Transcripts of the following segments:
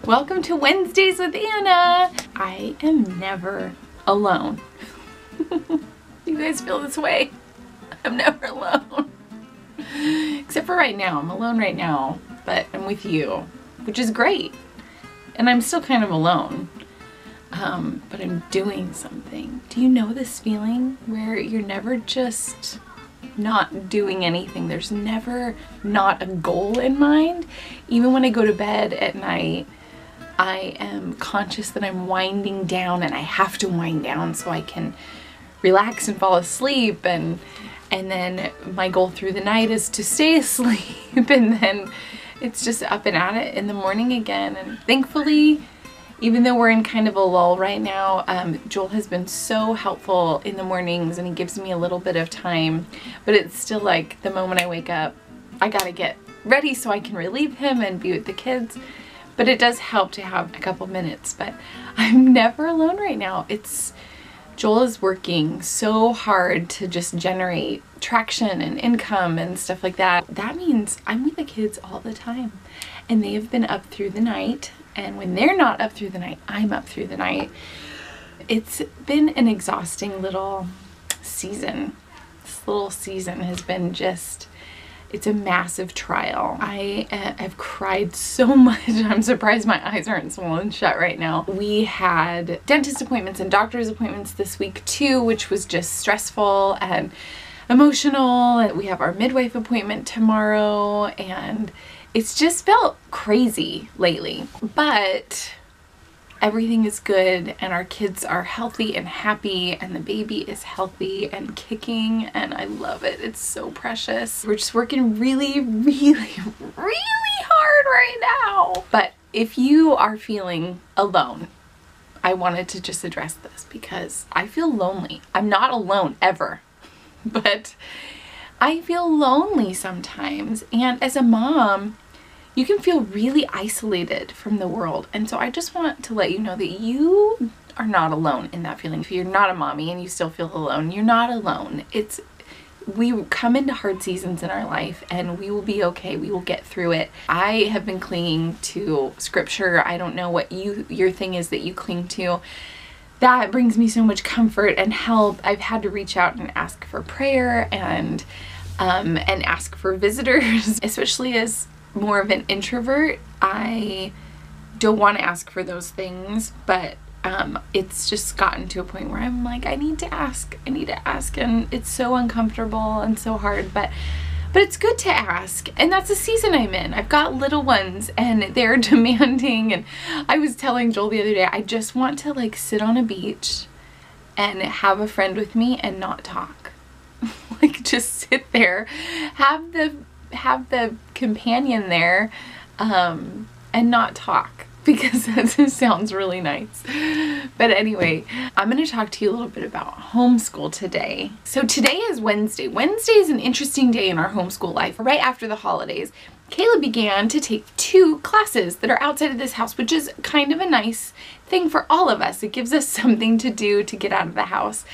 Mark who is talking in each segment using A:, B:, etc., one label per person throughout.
A: Welcome to Wednesdays with Anna. I am never alone. You guys feel this way? I'm never alone. Except for right now. I'm alone right now, but I'm with you, which is great. And I'm still kind of alone, but I'm doing something. Do you know this feeling where you're never just not doing anything? There's never not a goal in mind. Even when I go to bed at night, I am conscious that I'm winding down, and I have to wind down so I can relax and fall asleep, and then my goal through the night is to stay asleep, and then it's just up and at it in the morning again. And thankfully, even though we're in kind of a lull right now, Joel has been so helpful in the mornings, and he gives me a little bit of time, but it's still like the moment I wake up, I gotta get ready so I can relieve him and be with the kids. But it does help to have a couple minutes, but I'm never alone right now. Joel is working so hard to just generate traction and income and stuff like that. That means I'm with the kids all the time, and they have been up through the night. And when they're not up through the night, I'm up through the night. It's been an exhausting little season. This little season has been it's a massive trial. I have cried so much. I'm surprised my eyes aren't swollen shut right now. We had dentist appointments and doctor's appointments this week too, which was just stressful and emotional. We have our midwife appointment tomorrow, and it's just felt crazy lately. But everything is good, and our kids are healthy and happy, and the baby is healthy and kicking, and I love it. It's so precious. We're just working really, really, really hard right now. But if you are feeling alone, I wanted to just address this because I feel lonely. I'm not alone ever, but I feel lonely sometimes. And as a mom, you can feel really isolated from the world. And so I just want to let you know that you are not alone in that feeling. If you're not a mommy and you still feel alone, you're not alone. We come into hard seasons in our life, and we will be okay. We will get through it. I have been clinging to scripture. I don't know what your thing is that you cling to. That brings me so much comfort and help. I've had to reach out and ask for prayer and ask for visitors, especially as more of an introvert. I don't want to ask for those things, but it's just gotten to a point where I'm like, I need to ask, and it's so uncomfortable and so hard, but it's good to ask. And that's the season I'm in. I've got little ones, and they're demanding, and I was telling Joel the other day, I just want to like sit on a beach and have a friend with me and not talk. Like just sit there, have the companion there, and not talk, because that just sounds really nice. But anyway, I'm going to talk to you a little bit about homeschool today. So today is Wednesday. Wednesday is an interesting day in our homeschool life. Right after the holidays, Kayla began to take 2 classes that are outside of this house, which is kind of a nice thing for all of us. It gives us something to do to get out of the house,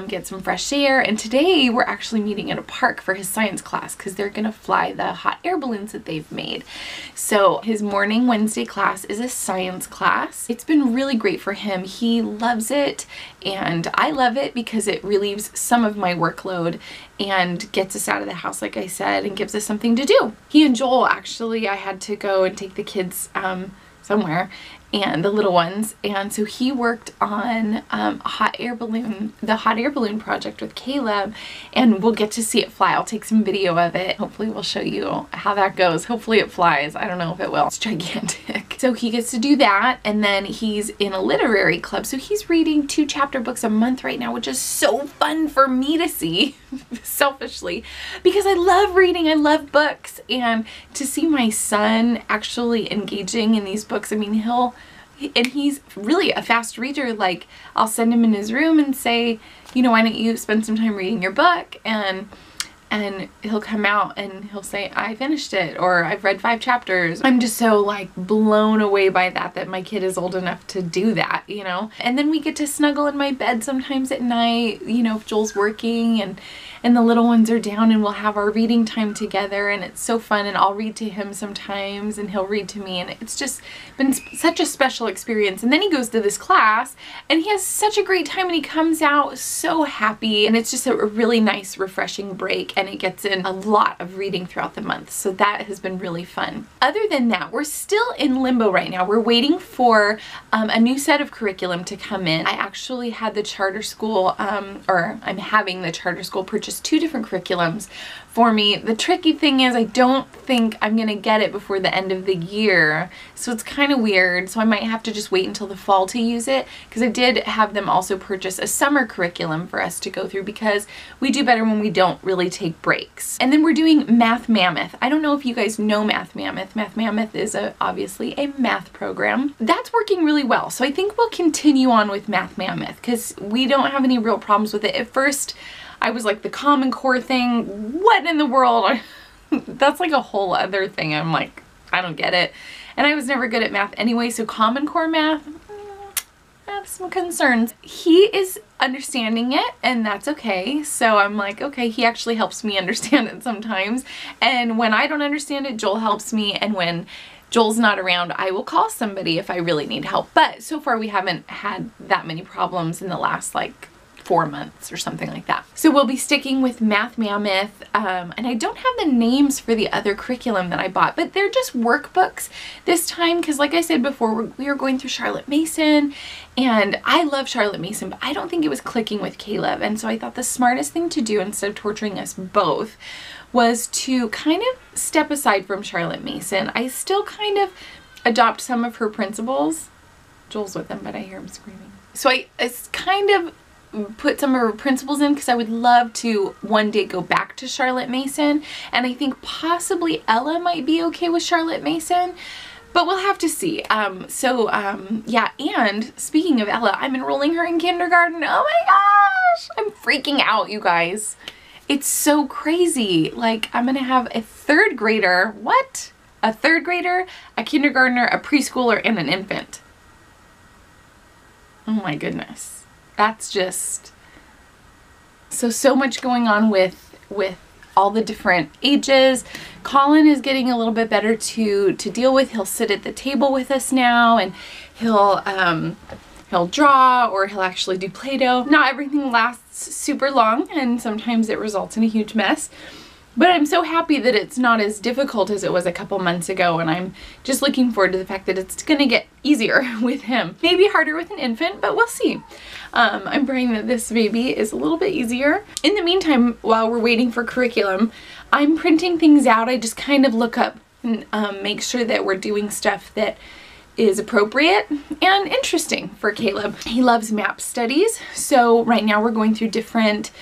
A: get some fresh air. And today we're actually meeting at a park for his science class, because they're gonna fly the hot air balloons that they've made. So his morning Wednesday class is a science class. It's been really great for him. He loves it, and I love it because it relieves some of my workload and gets us out of the house, like I said, and gives us something to do. He and Joel, actually, I had to go and take the kids somewhere, and the little ones, and so he worked on the hot air balloon project with Caleb, and we'll get to see it fly. I'll take some video of it. Hopefully we'll show you how that goes. Hopefully it flies. I don't know if it will. It's gigantic. So he gets to do that, and then he's in a literary club, so he's reading 2 chapter books a month right now, which is so fun for me to see, selfishly, because I love reading. I love books, and to see my son actually engaging in these books, I mean, he's really a fast reader. Like, I'll send him in his room and say, you know, why don't you spend some time reading your book? And he'll come out and he'll say, I finished it, or I've read 5 chapters. I'm just so like blown away by that my kid is old enough to do that, you know? And then we get to snuggle in my bed sometimes at night, you know, if Joel's working, and the little ones are down, and we'll have our reading time together, and it's so fun, and I'll read to him sometimes and he'll read to me, and it's just been such a special experience. And then he goes to this class and he has such a great time, and he comes out so happy, and it's just a really nice refreshing break, and it gets in a lot of reading throughout the month. So that has been really fun. Other than that, we're still in limbo right now. We're waiting for a new set of curriculum to come in. I actually had the charter school, or I'm having the charter school purchase 2 different curriculums for me. The tricky thing is I don't think I'm gonna get it before the end of the year, so it's kind of weird. So I might have to just wait until the fall to use it, because I did have them also purchase a summer curriculum for us to go through, because we do better when we don't really take breaks. And then we're doing Math Mammoth. I don't know if you guys know Math Mammoth. Math Mammoth is obviously a math program. That's working really well, so I think we'll continue on with Math Mammoth because we don't have any real problems with it. At first, I was like, the Common Core thing, what in the world? That's like a whole other thing. I'm like, I don't get it. And I was never good at math anyway, so Common Core math, I have some concerns. He is understanding it, and that's okay. So I'm like, okay, he actually helps me understand it sometimes. And when I don't understand it, Joel helps me. And when Joel's not around, I will call somebody if I really need help. But so far we haven't had that many problems in the last like 4 months or something like that. So we'll be sticking with Math Mammoth, and I don't have the names for the other curriculum that I bought, but they're just workbooks this time, because like I said before, we were going through Charlotte Mason, and I love Charlotte Mason, but I don't think it was clicking with Caleb, and so I thought the smartest thing to do, instead of torturing us both, was to kind of step aside from Charlotte Mason. I still kind of adopt some of her principles. Joel's with them, but I hear him screaming. So I kind of put some of her principles in, because I would love to one day go back to Charlotte Mason, and I think possibly Ella might be okay with Charlotte Mason, but we'll have to see. Yeah, and speaking of Ella, I'm enrolling her in kindergarten. Oh my gosh, I'm freaking out, you guys. It's so crazy. Like, I'm gonna have a 3rd grader. What? A 3rd grader, a kindergartner, a preschooler, and an infant. Oh my goodness. That's just so much going on with all the different ages. Colin is getting a little bit better to deal with. He'll sit at the table with us now, and he'll draw, or he'll actually do Play-Doh. Not everything lasts super long, and sometimes it results in a huge mess. But I'm so happy that it's not as difficult as it was a couple months ago, and I'm just looking forward to the fact that it's gonna get easier with him. Maybe harder with an infant, but we'll see. I'm praying that this baby is a little bit easier. In the meantime, while we're waiting for curriculum, I'm printing things out. I just kind of look up and make sure that we're doing stuff that is appropriate and interesting for Caleb. He loves map studies, so right now we're going through different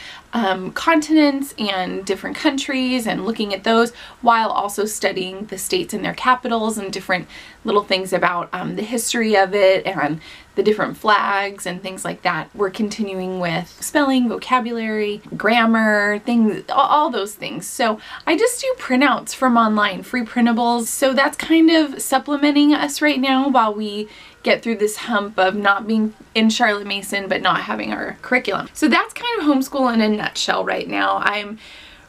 A: continents and different countries and looking at those, while also studying the states and their capitals and different little things about the history of it and the different flags and things like that. We're continuing with spelling, vocabulary, grammar, things, all those things. So I just do printouts from online, free printables. So that's kind of supplementing us right now while we get through this hump of not being in Charlotte Mason but not having our curriculum. So that's kind of homeschool in a nutshell right now. I'm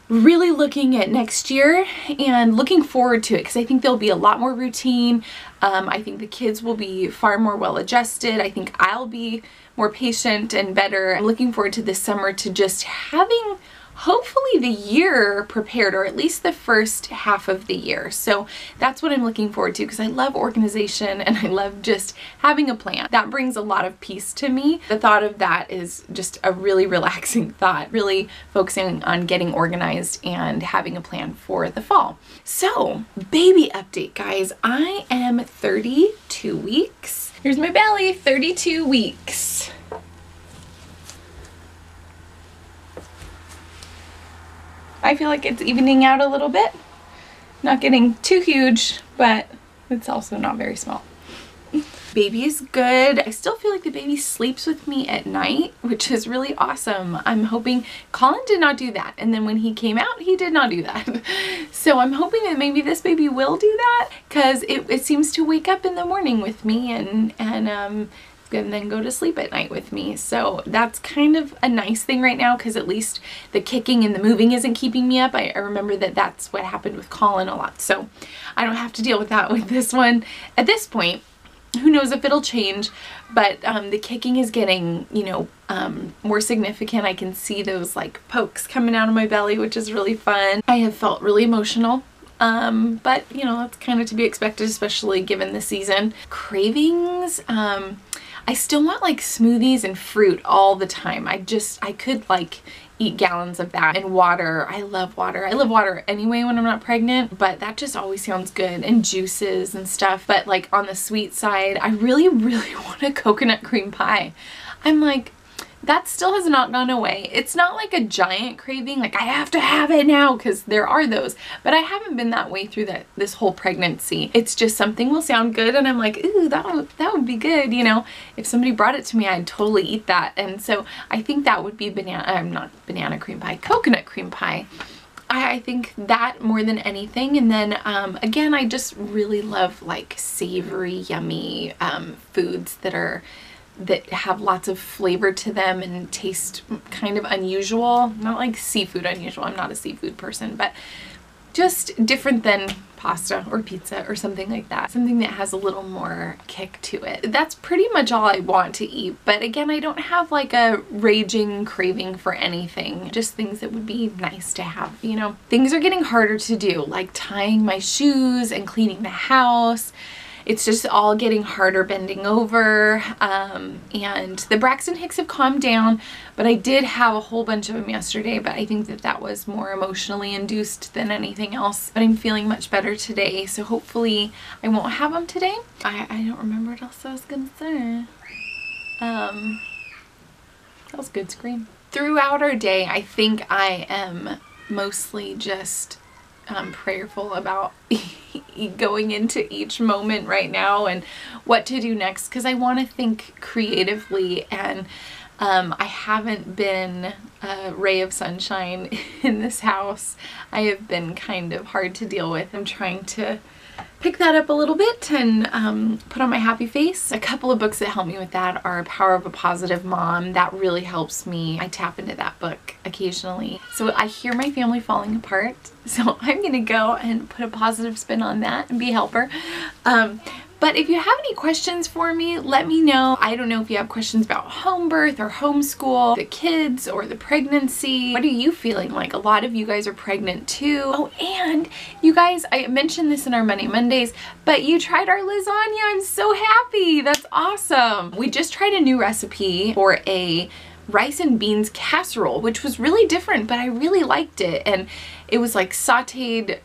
A: really looking at next year and looking forward to it, because I think there'll be a lot more routine. I think the kids will be far more well adjusted. I think I'll be more patient and better. I'm looking forward to this summer to just having hopefully the year prepared, or at least the first half of the year. So that's what I'm looking forward to, because I love organization and I love just having a plan. That brings a lot of peace to me. The thought of that is just a really relaxing thought, really focusing on getting organized and having a plan for the fall. So, baby update, guys. I am 32 weeks. Here's my belly, 32 weeks. I feel like it's evening out a little bit. Not getting too huge, but it's also not very small. Baby is good. I still feel like the baby sleeps with me at night, which is really awesome. I'm hoping Colin did not do that. And then when he came out, he did not do that. So I'm hoping that maybe this baby will do that, because it seems to wake up in the morning with me and and then go to sleep at night with me. So that's kind of a nice thing right now, because at least the kicking and the moving isn't keeping me up. I remember that that's what happened with Colin a lot, so I don't have to deal with that with this one at this point. Who knows if it'll change, but the kicking is getting, you know, more significant. I can see those like pokes coming out of my belly, which is really fun. I have felt really emotional. But you know, that's kind of to be expected, especially given the season. Cravings, I still want like smoothies and fruit all the time. I could like eat gallons of that, and water. I love water. I love water anyway when I'm not pregnant, but that just always sounds good, and juices and stuff. But like on the sweet side, I really want a coconut cream pie. I'm like, that still has not gone away. It's not like a giant craving, like I have to have it now, because there are those, but I haven't been that way through this whole pregnancy. It's just something will sound good and I'm like, ooh, that would be good, you know. If somebody brought it to me, I'd totally eat that. And so I think that would be coconut cream pie. I think that more than anything. And then again, I just really love like savory, yummy foods that have lots of flavor to them and taste kind of unusual. Not like seafood unusual. I'm not a seafood person, but just different than pasta or pizza or something like that. Something that has a little more kick to it. That's pretty much all I want to eat. But again, I don't have like a raging craving for anything. Just things that would be nice to have, you know. Things are getting harder to do, like tying my shoes and cleaning the house. It's just all getting harder bending over, and the Braxton Hicks have calmed down, but I did have a whole bunch of them yesterday, but I think that was more emotionally induced than anything else. But I'm feeling much better today, so hopefully I won't have them today. I don't remember what else I was gonna say. That was a good scream. Throughout our day, I think I am mostly just prayerful about going into each moment right now and what to do next, because I want to think creatively, and I haven't been a ray of sunshine in this house. I have been kind of hard to deal with. I'm trying to pick that up a little bit and put on my happy face. A couple of books that help me with that are Power of a Positive Mom. That really helps me. I tap into that book occasionally. So I hear my family falling apart, so I'm gonna go and put a positive spin on that and be a helper. But if you have any questions for me, let me know. I don't know if you have questions about home birth or homeschool, the kids or the pregnancy. What are you feeling like? A lot of you guys are pregnant too. Oh, and you guys, I mentioned this in our Money Mondays, but you tried our lasagna. I'm so happy. That's awesome. We just tried a new recipe for a rice and beans casserole, which was really different, but I really liked it. And it was like sauteed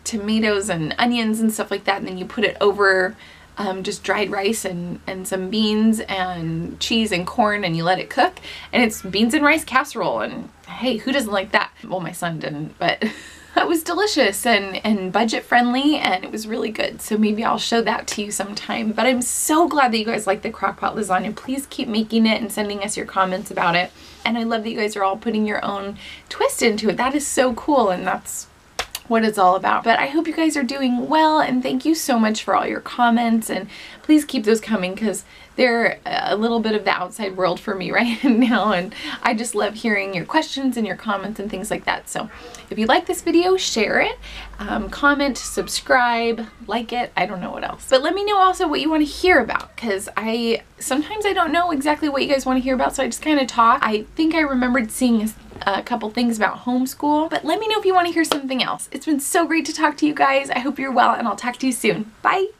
A: tomatoes and onions and stuff like that, and then you put it over just dried rice and some beans and cheese and corn, and you let it cook, and it's beans and rice casserole. And hey, who doesn't like that? Well, my son didn't, but it was delicious and budget friendly, and it was really good. So maybe I'll show that to you sometime. But I'm so glad that you guys like the crockpot lasagna. Please keep making it and sending us your comments about it. And I love that you guys are all putting your own twist into it. That is so cool, and that's what it's all about. But I hope you guys are doing well, and thank you so much for all your comments, and please keep those coming, because they're a little bit of the outside world for me right now, and I just love hearing your questions and your comments and things like that. So if you like this video, share it, comment, subscribe, like it. I don't know what else, but let me know also what you want to hear about, because sometimes I don't know exactly what you guys want to hear about, so I just kind of talk. I think I remembered seeing a couple things about homeschool, but let me know if you want to hear something else. It's been so great to talk to you guys. I hope you're well, and I'll talk to you soon. Bye.